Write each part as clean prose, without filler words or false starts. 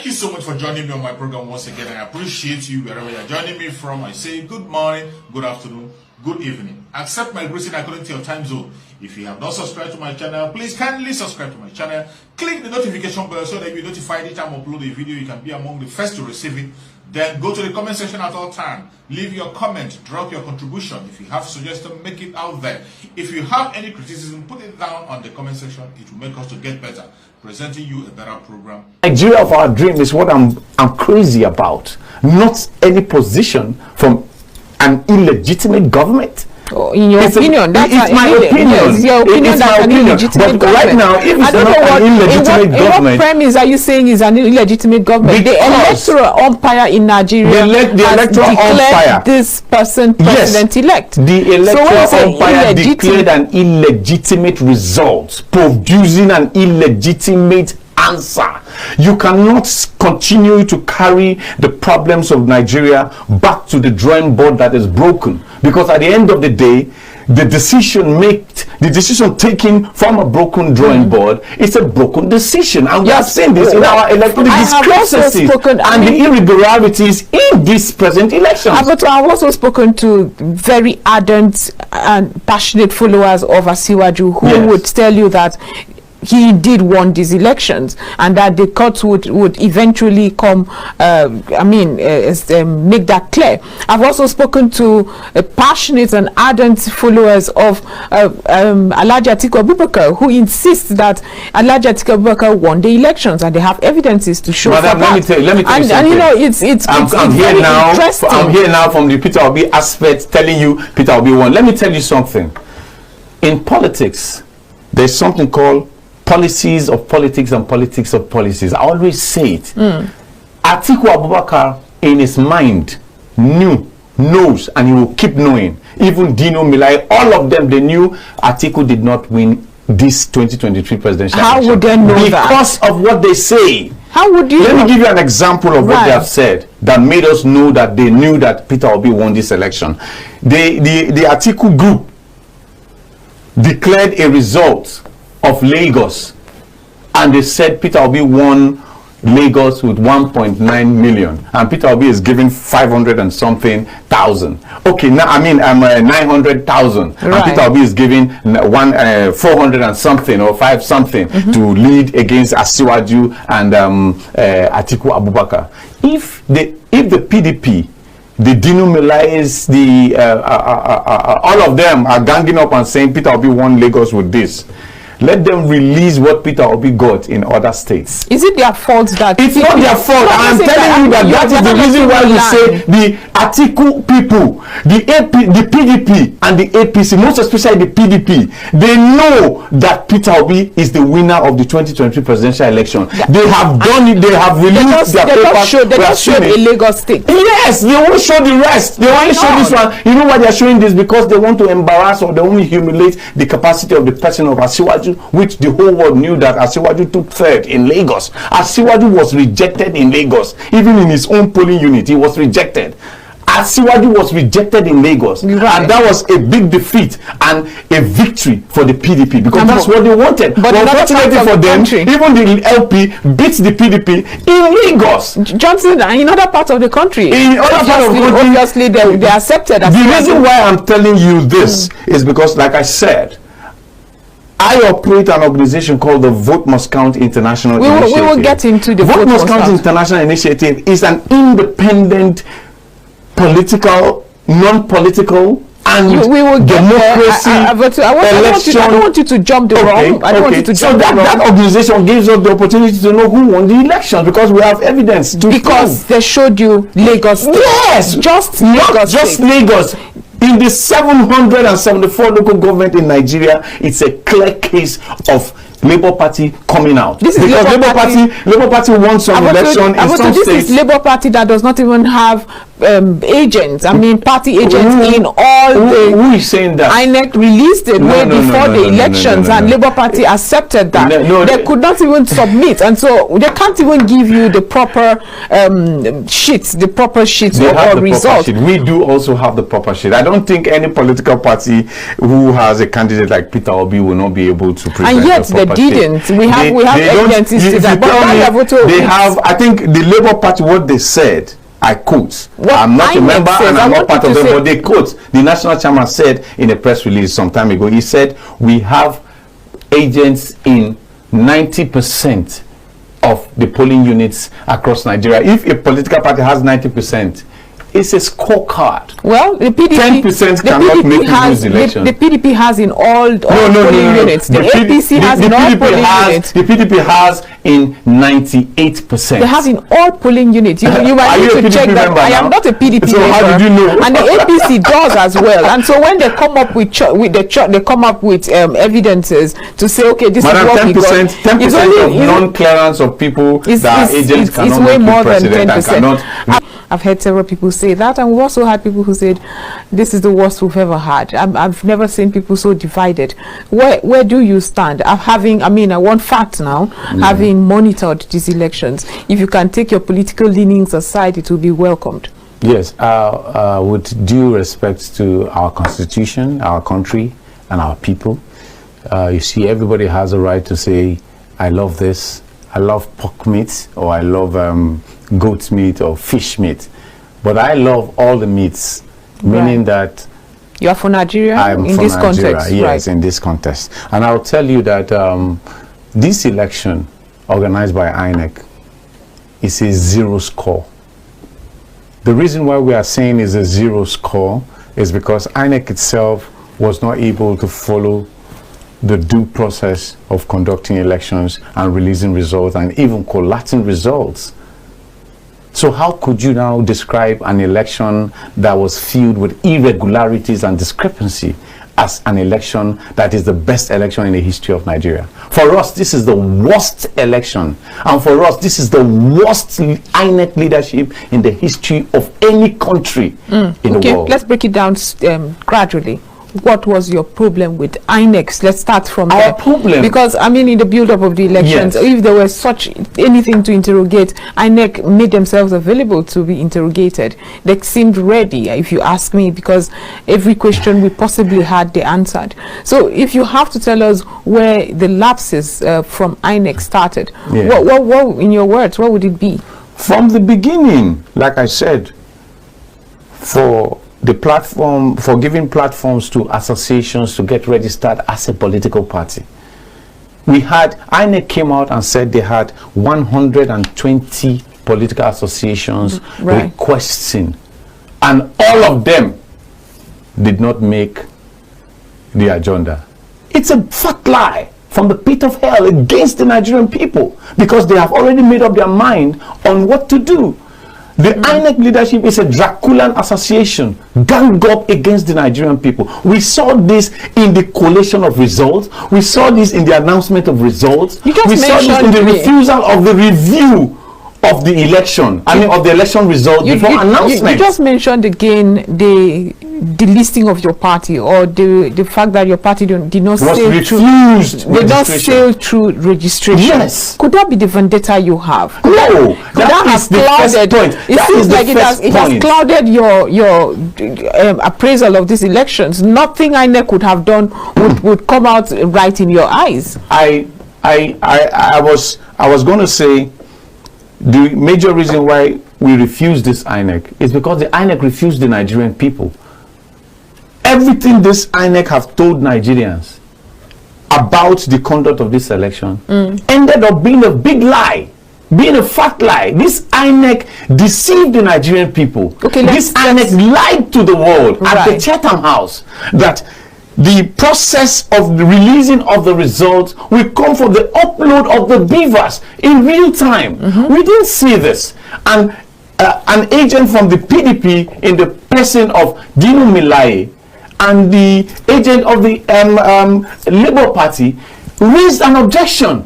you so much for joining me on my program once again. I appreciate you wherever you're joining me from. I say good morning, good afternoon, good evening. Accept my greeting according to your time zone. If you have not subscribed to my channel, please kindly subscribe to my channel. Click the notification bell so that you'll be notified each time I upload a video. You can be among the first to receive it. Then go to the comment section at all time. Leave your comment, drop your contribution. If you have suggestions, make it out there. If you have any criticism, put it down on the comment section. It will make us to get better, presenting you a better program. Nigeria of our dream is what I'm crazy about. Not any position from an illegitimate government. Oh, in your opinion, that's my opinion. Yes, your opinion. It's my opinion. But right now, if it's not an illegitimate government, what premise are you saying is an illegitimate government? The electoral umpire in Nigeria the electoral umpire, this person president-elect. Yes, the electoral umpire declared an illegitimate result, producing an illegitimate answer. You cannot continue to carry the problems of Nigeria back to the drawing board that is broken, because at the end of the day, the decision taken from a broken drawing board is a broken decision, and we have seen this in our electoral discrepancies and the irregularities in this present election. But I've also spoken to very ardent and passionate followers of Asiwaju who would tell you that he did won these elections, and that the courts would eventually come make that clear. I've also spoken to passionate and ardent followers of Alhaji Atiku Abubakar, who insist that Alhaji Atiku Abubakar won the elections, and they have evidences to show Madam, for that. Let me tell you something. And you know, I'm here now. interesting. I'm here now from the Peter Obi aspect, telling you Peter Obi won. Let me tell you something. In politics, there's something called policies of politics and politics of policies. I always say it. Atiku Abubakar, in his mind, knows, and he will keep knowing. Even Dino Milai, all of them, they knew Atiku did not win this 2023 presidential election. How would they know that? Because of what they say. How would you? Let me give you an example of what they have said that made us know that they knew that Peter Obi won this election. The Atiku group declared a result of Lagos, and they said Peter Obi won Lagos with 1.9 million, and Peter Obi is giving 500 and something thousand. Okay, now 900,000, and Peter Obi is giving 400 and something or 5 something to lead against Asiwaju and Atiku Abubakar. If the PDP, the Dino Milais, all of them are ganging up and saying Peter Obi won Lagos with this, let them release what Peter Obi got in other states. Is it their fault that it's not their fault? I'm telling you that is the reason why we say the Atiku people, the PDP and the APC, most especially the PDP, they know that Peter Obi is the winner of the 2023 presidential election. They have done it. They have released their papers. They just showed a Lagos state. Yes, they won't show the rest. They only show this one. You know why they are showing this? Because they want to embarrass or they want to humiliate the capacity of the person of Asiwaju, which the whole world knew that Asiwaju took third in Lagos. Asiwaju was rejected in Lagos. Even in his own polling unit, he was rejected. Asiwaju was rejected in Lagos, and that was a big defeat and a victory for the PDP, because that's what they wanted. But unfortunately for them, even the LP beats the PDP in Lagos. Johnson, in other parts of the country, obviously they accepted. The reason why I'm telling you this is because, like I said, I operate an organization called the Vote Must Count International Initiative. We will get into the Vote Must Count International Initiative is an independent, political, non-political, and democracy but I don't want you to jump the wrong. I don't want you to jump the wrong. That organization gives us the opportunity to know who won the election, because we have evidence to because prove. They showed you Lagos. Yes, just not Lagos. Just Lagos. In the 774 local government in Nigeria, it's a clear case of Labour Party coming out. This is because Labour Party won some election in some states. This is Labour Party that does not even have agents, party agents in all the. Who is saying that? INEC released it way before the elections, and Labour Party accepted that. They could not even submit, and so they can't even give you the proper sheets, or results. We do also have the proper sheet. I don't think any political party who has a candidate like Peter Obi will not be able to present. And yet the they didn't. Sheet. We have evidences to that. But they have. I think the Labour Party, what they said, I quote. I'm not a member and I'm not part of them, but they quote. The national chairman said in a press release some time ago, he said, we have agents in 90% of the polling units across Nigeria. If a political party has 90%, it's a scorecard. Well, the PDP, 10% cannot make you lose the election. The PDP has in all polling units. The APC has in all polling units. The PDP has in 98%. They have in all polling units. You might need to check that. I am not a PDP member. So how did you know? And the APC does as well. And so when they come up with they come up with evidences to say, okay, this is what we got. 10% of non-clearance of people that agents cannot way make more you president than 10%. and I've heard several people say that, and we've also had people who said this is the worst we've ever had. I've never seen people so divided. Where do you stand? I want facts now. Having monitored these elections, if you can take your political leanings aside, it will be welcomed. Yes, with due respect to our constitution, our country, and our people, you see, everybody has a right to say, I love this, I love pork meat, or I love goat meat or fish meat, but I love all the meats, meaning that you are for Nigeria in this context. Yes, in this context. And I'll tell you that this election organized by INEC is a zero score. The reason why we are saying is a zero score is because INEC itself was not able to follow the due process of conducting elections and releasing results and even collating results. So how could you now describe an election that was filled with irregularities and discrepancy as an election that is the best election in the history of Nigeria? For us, this is the worst election. And for us, this is the worst INEC leadership in the history of any country in the world. Let's break it down gradually. What was your problem with INEC? Let's start from there. Our problem, because in the build-up of the elections, if there was anything to interrogate, INEC made themselves available to be interrogated. They seemed ready, if you ask me, because every question we possibly had, they answered. So if you have to tell us where the lapses from INEC started, what, in your words, what would it be? From the beginning, like I said, for giving platforms to associations to get registered as a political party. INEC came out and said they had 120 political associations requesting, and all of them did not make the agenda. It's a fat lie from the pit of hell against the Nigerian people, because they have already made up their mind on what to do. The INEC leadership is a Draculan association ganged up against the Nigerian people. We saw this in the collation of results. We saw this in the announcement of results. We saw this in the refusal of the review of the election, of the election result before announcement. You just mentioned again the listing of your party, or the fact that your party did not sail through registration. Yes. Could that be the vendetta you have? No, that is the first point. It seems like it has clouded your appraisal of these elections. Nothing INEC could have done would come out right in your eyes. I was going to say the major reason why we refused this INEC is because the INEC refused the Nigerian people. Everything this INEC have told Nigerians about the conduct of this election ended up being a big lie, being a fat lie. This INEC deceived the Nigerian people. This INEC lied to the world at the Chatham House that the process of the releasing of the results will come from the upload of the beavers in real time. We didn't see this. And an agent from the PDP in the person of Dino Milaye and the agent of the Labour Party raised an objection.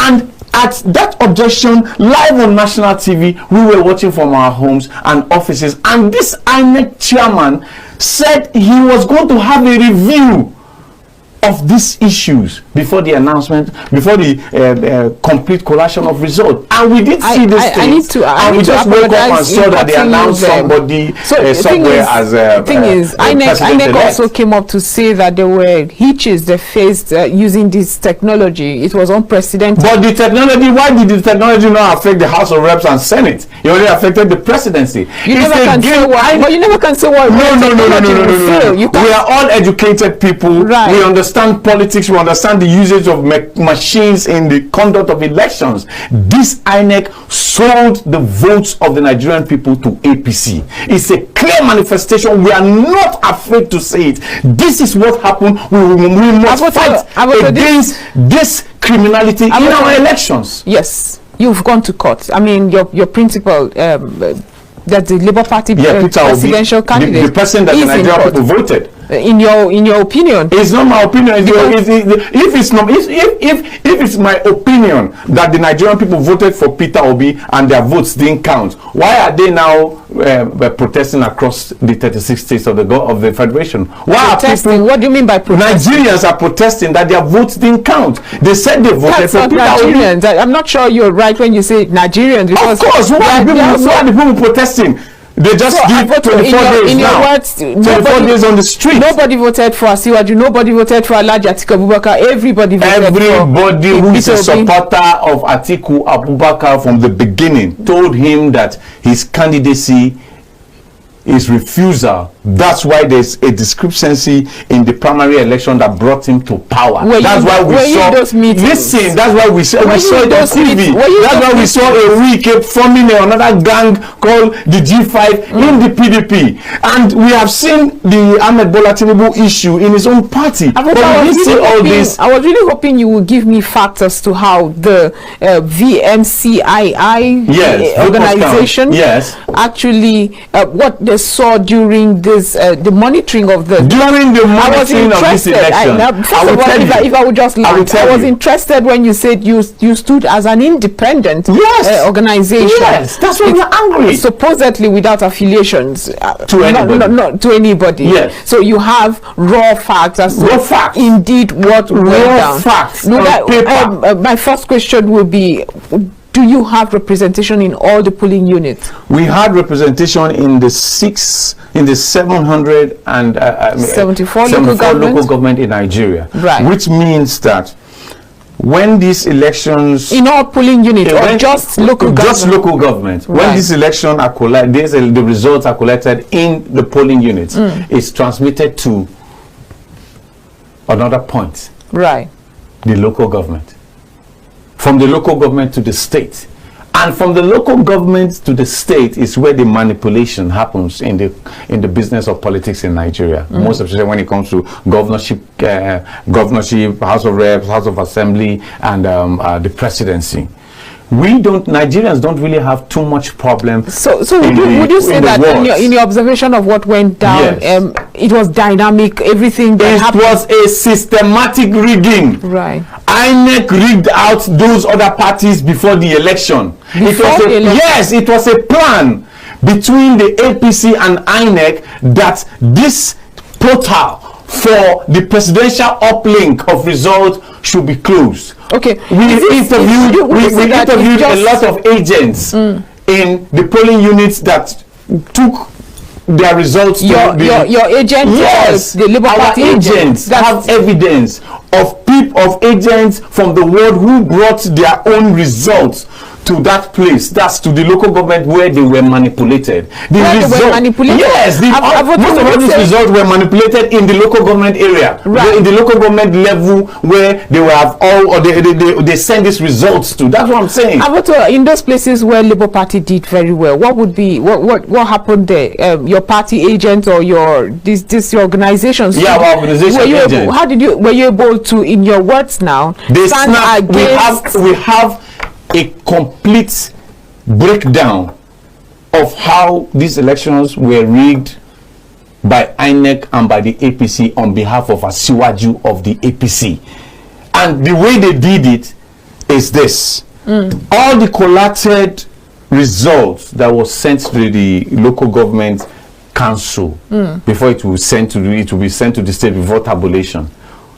And at that objection, live on national TV, we were watching from our homes and offices, and this INEC chairman said he was going to have a review of these issues before the announcement, before the complete collation of results. And we did see this thing. And we just woke up and saw that they announced somebody somewhere as the thing is, INEC also came up to say that there were hitches they faced using this technology. It was unprecedented. But the technology, why did the technology not affect the House of Reps and Senate? It only affected the presidency. You never can say why. But you never can say why. No. We are all educated people. Right. We understand politics, we understand the usage of machines in the conduct of elections. This INEC sold the votes of the Nigerian people to APC. It's a clear manifestation. We are not afraid to say it. This is what happened. We must fight against this criminality in our elections. Yes, you've gone to court. I mean, your principal, that the Labour Party presidential candidate, the person that the Nigerian people voted. In your opinion, it's not my opinion. If it's my opinion that the Nigerian people voted for Peter Obi and their votes didn't count, why are they now protesting across the 36 states of the federation? Why protesting? Are people, what do you mean by protesting? Nigerians are protesting that their votes didn't count. They said they voted for Peter Nigerians. Obi. I'm not sure you're right when you say Nigerians. Because of course, why are the people protesting? They just give 24 days now. Words, 24 days on the street. Nobody voted for Asiwaju. Nobody voted for Alhaji Atiku Abubakar. Everybody who is a supporter of Atiku Abubakar from the beginning told him that his candidacy is refusal. That's why there's a discrepancy in the primary election that brought him to power. That's why we saw. Listen, that's why we saw it on TV. That's why we saw a week forming another gang called the G5 in the PDP, and we have seen the Ahmed Bola Tinubu issue in his own party. I was really hoping you would give me facts as to how the VMCII organization actually what they saw during this the monitoring of the of this election. If I would just like, I was interested when you said you stood as an independent organization. Yes, that's why we're angry. Supposedly without affiliations to anybody. Not to anybody. Yes. So you have raw facts as to indeed what went down. Facts on paper. My first question will be, do you have representation in all the polling units? We had representation in the 774 local government in Nigeria. Right. Which means that when these elections in all polling units or just local government? Just local government. Right. When these elections are collected, the results are collected in the polling units. It's transmitted to another point. Right. The local government. From the local government to the state, and from the local government to the state is where the manipulation happens in the business of politics in Nigeria. Most especially when it comes to governorship, House of Reps, House of Assembly, and the presidency. Nigerians don't really have too much problem. So would you say that in your observation of what went down, it was dynamic, everything that happened? It was a systematic rigging. Right. INEC rigged out those other parties before the election. It was a plan between the APC and INEC that this portal for the presidential uplink of results should be closed. Okay. We interviewed a lot of agents in the polling units that took their results to your agent. Yes, the Labour Party agents have evidence of agents from the world who brought their own results to that place. That's to the local government where they were manipulated. They were manipulated? Yes, most of these results were manipulated in the local government area. Right. In the local government level where they will have they send these results to. That's what I'm saying. In those places where Labour Party did very well, what would be what happened there? Your party agent or your organizations? Yeah, our organization agent. Were you able to, in your words now, we have a complete breakdown of how these elections were rigged by INEC and by the APC on behalf of Asiwaju of the APC. And the way they did it is this. all the collated results that was sent to the local government council before it will be sent to the state before tabulation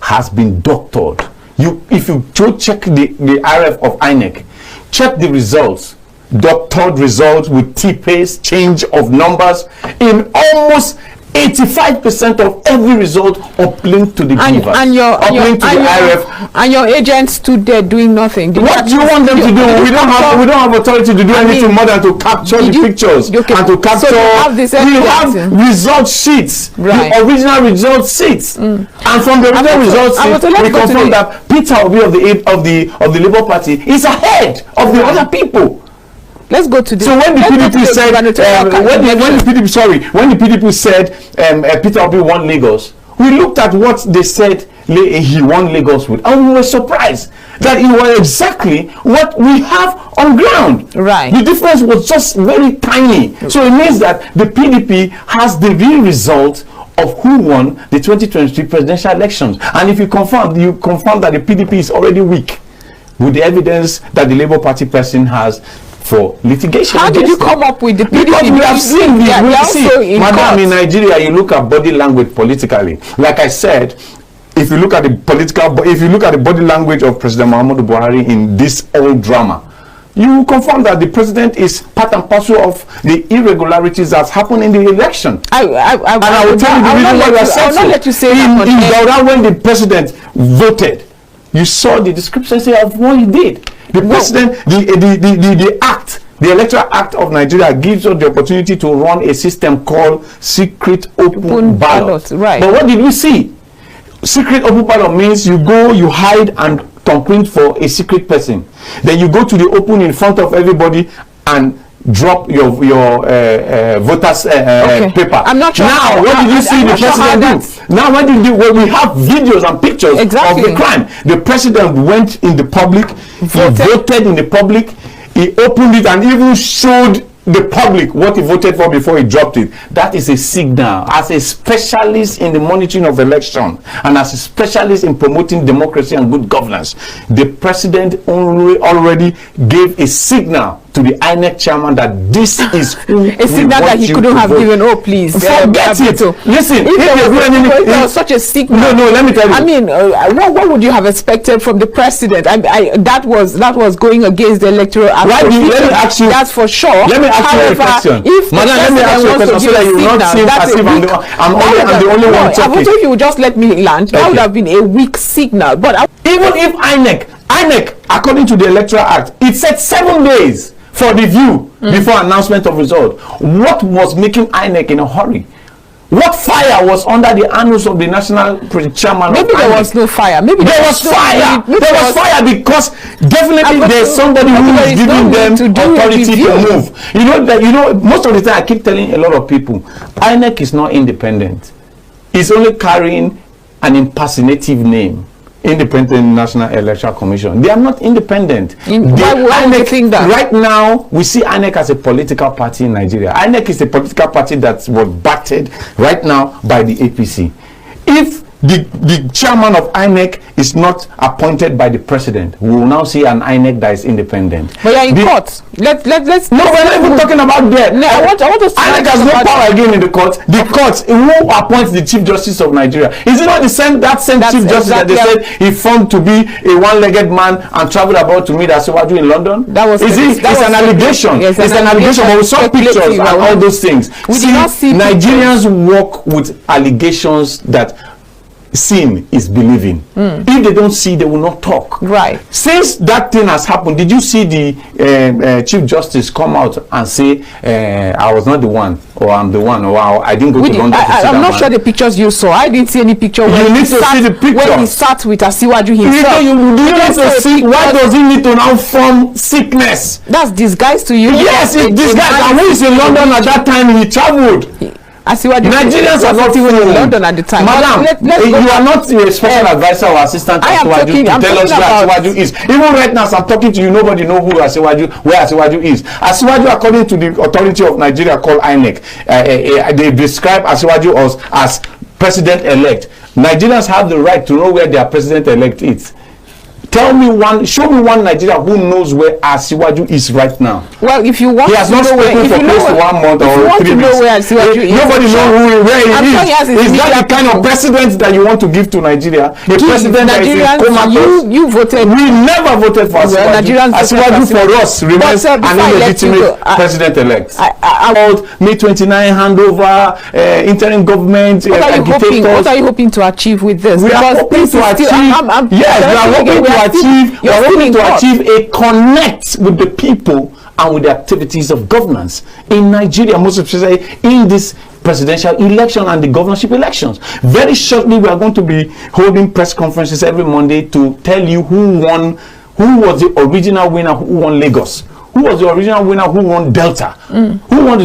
has been doctored. If you go check the RF of INEC, check the results, doctored results with T-pace, change of numbers in almost 85% of every result uplinked to the givers. And your RF. And your agents stood there doing nothing. What do you want them to do? We don't have authority to do anything more than to capture the pictures and to capture. So we have result sheets, the original result sheets, and from the original result sheets, we confirm that Peter Obi of the Labour Party is ahead of the other people. Let's go to the. So when the PDP said, when the PDP said Peter Obi won Lagos, we looked at what they said he won Lagos with, and we were surprised that it was exactly what we have on ground. Right. The difference was just very tiny. So it means that the PDP has the real result of who won the 2023 presidential elections. And if you confirm that the PDP is already weak with the evidence that the Labour Party person has for litigation. How did you come up with the PDP? Because we have seen in Madam, in Nigeria, you look at body language politically. Like I said, if you look at the body language of President Muhammadu Buhari in this whole drama, you confirm that the president is part and parcel of the irregularities that's happened in the election. I will tell you the reason why we are saying so. I will not let you say in Daura, when the president voted, you saw the discrepancy of what he did. The president, the Electoral Act of Nigeria gives us the opportunity to run a system called secret open ballot. Right. But what did we see? Secret open ballot means you go, you hide and thumbprint for a secret person. Then you go to the open in front of everybody and drop your voters paper. I'm not sure. Now, what did you see the president do? Now, what did we have videos and pictures of the crime. The president went in the public, he voted in the public, he opened it and even showed the public what he voted for before he dropped it. That is a signal. As a specialist in the monitoring of election and as a specialist in promoting democracy and good governance, the president already gave a signal to the INEC chairman that this is who a signal that he couldn't have given. Oh, please, forget it. Listen, if there was such a signal. No, let me tell you. I mean, what would you have expected from the president? That was going against the electoral act. Right, let me ask you. That's for sure. Let me ask you a question. If Madam, let me ask you a question so that you will not seem as if I'm the only one talking. I would, if you would just let me land, that would have been a weak signal. But even if INEC, according to the Electoral Act, it said 7 days for review before announcement of result. What was making INEC in a hurry? What fire was under the annals of the national chairman? Maybe there was no fire. Maybe there was fire. There was fire because definitely there's somebody who is giving them authority to move. You know, most of the time I keep telling a lot of people, INEC is not independent. It's only carrying an impersonative name. Independent National Electoral Commission. They are not independent. Why would you think that? Right now, we see INEC as a political party in Nigeria. INEC is a political party that was backed right now by the APC. If the chairman of INEC is not appointed by the president, we will now see an INEC that is independent. But you're in court. Let's no, we're not even talking about that. No, I want to INEC has no power again in the court. The court, who appoints the Chief Justice of Nigeria? Is it not the same Chief Justice that they said he formed to be a one-legged man and traveled about to meet Asiwaju in London? It's an allegation. It's an allegation, but we saw pictures and all those things. We did not see Nigerians work with allegations that seeing is believing. If they don't see, they will not talk. Right. Since that thing has happened, did you see the Chief Justice come out and say, I was not the one, or I'm the one, or I didn't go to London to see I'm not sure the pictures you saw. I didn't see any picture when you need to see the picture. When he sat with Asiwaju himself. You need to see, why does he need to now form sickness? That's disguise to you. Yes, it's disguise. And when he's in London at that time, he traveled. Nigerians are not even in London at the time. Madam, you are not a special advisor or assistant to Asiwaju to tell us where Asiwaju is. Even right now, as I'm talking to you, nobody knows where Asiwaju is. Asiwaju, according to the authority of Nigeria called INEC, they describe Asiwaju as president-elect. Nigerians have the right to know where their president-elect is. show me one Nigeria who knows where Asiwaju is right now. Well, if you want he has to not know spoken for close to 1 month or 3 weeks. Nobody knows where he is. Is that the kind of president that you want to give to Nigeria? A president that is comatose? You voted. We never voted for Asiwaju. Asiwaju for us remains an illegitimate president-elect. About May 29 handover, interim government. What are you hoping to achieve with this? We are hoping to achieve. We are hoping to achieve a connect with the people and with the activities of governance in Nigeria, most especially in this presidential election and the governorship elections. Very shortly, we are going to be holding press conferences every Monday to tell you who was the original winner, who won Lagos. Who was the original winner? Who won Delta? Who won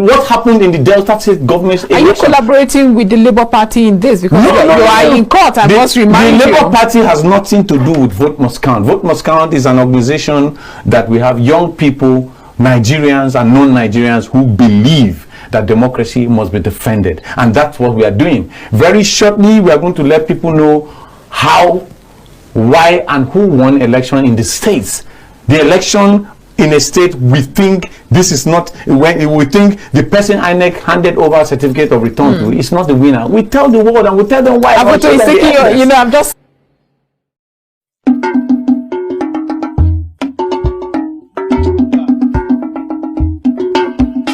what happened in the Delta state government election? Are you collaborating with the Labour Party in this? Because you are in court. I must remind you. The Labour Party has nothing to do with Vote Must Count. Vote Must Count is an organization that we have young people, Nigerians and non-Nigerians, who believe that democracy must be defended. And that's what we are doing. Very shortly, we are going to let people know how, why, and who won election in the states. The election in a state, we think this is not, when we think the person INEC handed over a certificate of return to is not the winner. We tell the world and we tell them why. I'm just